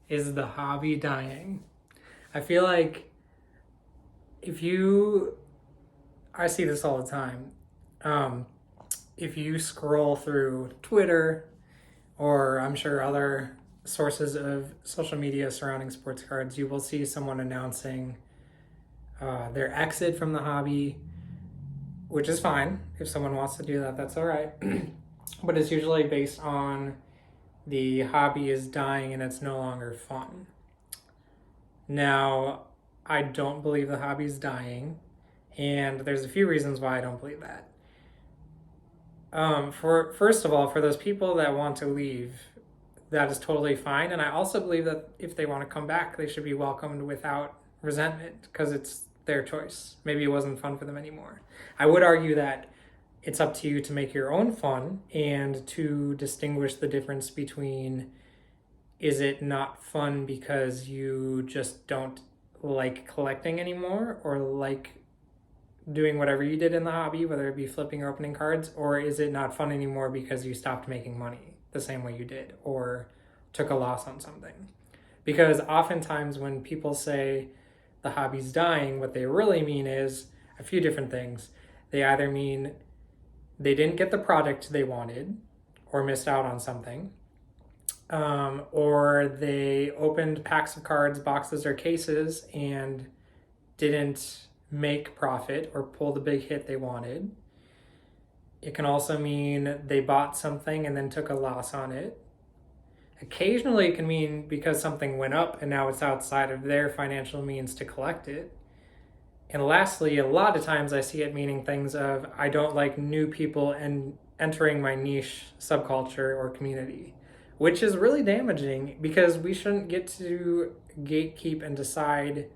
Is the hobby dying? I feel like if you, I see this all the time. Um, if you scroll through Twitter or I'm sure other sources of social media surrounding sports cards, you will see someone announcing their exit from the hobby, which is fine. If someone wants to do that, that's all right. But it's usually based on the hobby is dying and it's no longer fun. Now, I don't believe the hobby is dying, and there's a few reasons why I don't believe that. For first of all, for those people that want to leave, that is totally fine, and I also believe that if they want to come back, they should be welcomed without resentment because it's their choice. Maybe it wasn't fun for them anymore. I would argue that it's up to you to make your own fun and to distinguish the difference between is it not fun because you just don't like collecting anymore or like doing whatever you did in the hobby, whether it be flipping or opening cards, or is it not fun anymore because you stopped making money the same way you did or took a loss on something? Because oftentimes when people say the hobby's dying, what they really mean is a few different things. They either mean they didn't get the product they wanted or missed out on something, or they opened packs of cards, boxes, or cases and didn't make profit or pull the big hit they wanted. It can also mean they bought something and then took a loss on it. Occasionally, it can mean because something went up and now it's outside of their financial means to collect it. And lastly, a lot of times I see it meaning things of I don't like new people and entering my niche subculture or community, which is really damaging because we shouldn't get to gatekeep and decide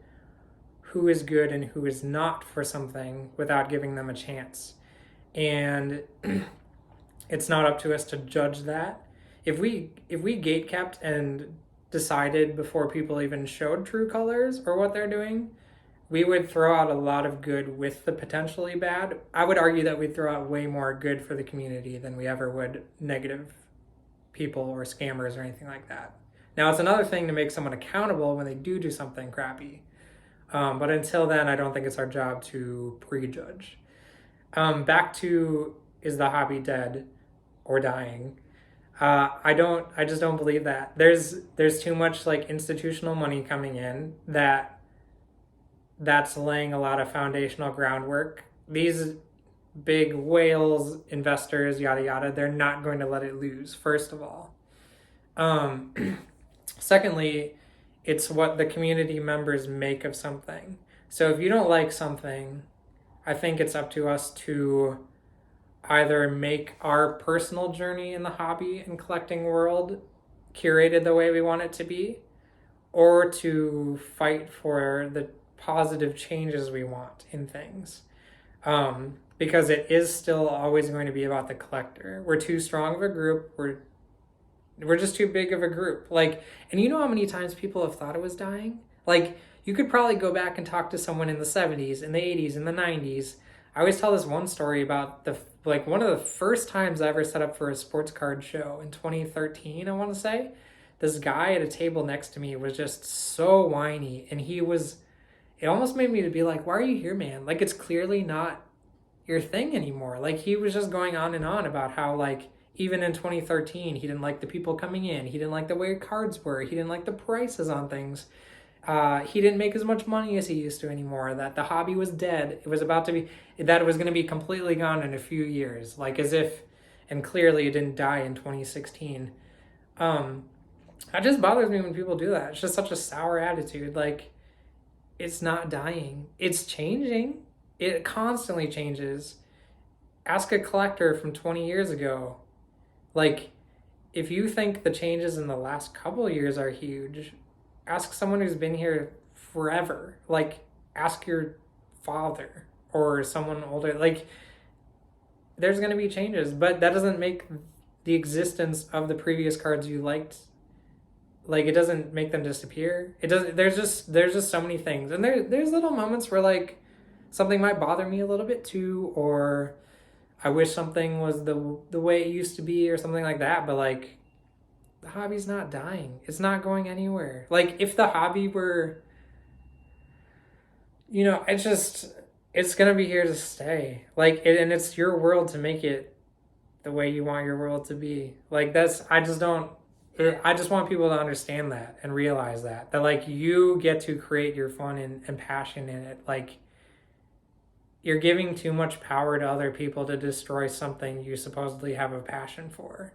who is good and who is not for something without giving them a chance. And it's not up to us to judge that. If we gate kept and decided before people even showed true colors or what they're doing, we would throw out a lot of good with the potentially bad. I would argue that we'd throw out way more good for the community than we ever would negative people or scammers or anything like that. Now, it's another thing to make someone accountable when they do something crappy. But until then, I don't think it's our job to prejudge. Back to is the hobby dead or dying? I just don't believe that. There's too much like institutional money coming in that's laying a lot of foundational groundwork. These big whales, investors, yada yada, they're not going to let it lose, first of all. Secondly, it's what the community members make of something. So if you don't like something, I think it's up to us to either make our personal journey in the hobby and collecting world curated the way we want it to be, or to fight for the positive changes we want in things. Because it is still always going to be about the collector. We're too strong of a group. We're just too big of a group. Like, and you know how many times people have thought it was dying? Like, you could probably go back and talk to someone in the 70s, in the 80s, in the 90s. I always tell this one story about one of the first times I ever set up for a sports card show in 2013, I want to say. This guy at a table next to me was just so whiny, and it almost made me to be like, why are you here, man? Like, it's clearly not your thing anymore. Like, he was just going on and on about how, like, even in 2013, he didn't like the people coming in. He didn't like the way cards were. He didn't like the prices on things. He didn't make as much money as he used to anymore. That the hobby was dead. It was going to be completely gone in a few years. Like as if, and clearly it didn't die in 2016. That just bothers me when people do that. It's just such a sour attitude. Like, it's not dying. It's changing. It constantly changes. Ask a collector from 20 years ago. Like, if you think the changes in the last couple of years are huge, ask someone who's been here forever. Like, ask your father or someone older. Like, there's going to be changes, but that doesn't make the existence of the previous cards you liked, like, it doesn't make them disappear. It doesn't. There's just so many things, and there's little moments where like something might bother me a little bit too, or I wish something was the way it used to be or something like that. But like, the hobby's not dying. It's not going anywhere. Like, if the hobby were, it's gonna be here to stay. Like, and it's your world to make it the way you want your world to be. Like, I just don't, I just want people to understand that and realize that like, you get to create your fun and passion in it. Like, you're giving too much power to other people to destroy something you supposedly have a passion for.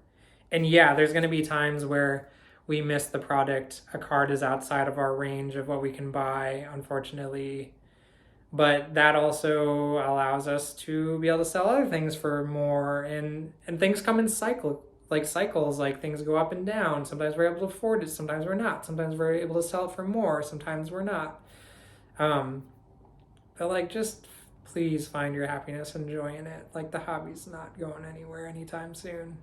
And yeah, there's going to be times where we miss the product. A card is outside of our range of what we can buy, unfortunately. But that also allows us to be able to sell other things for more, and things come in cycles, like things go up and down. Sometimes we're able to afford it, sometimes we're not. Sometimes we're able to sell it for more, sometimes we're not. But like, just please find your happiness and joy in it. Like, the hobby's not going anywhere anytime soon.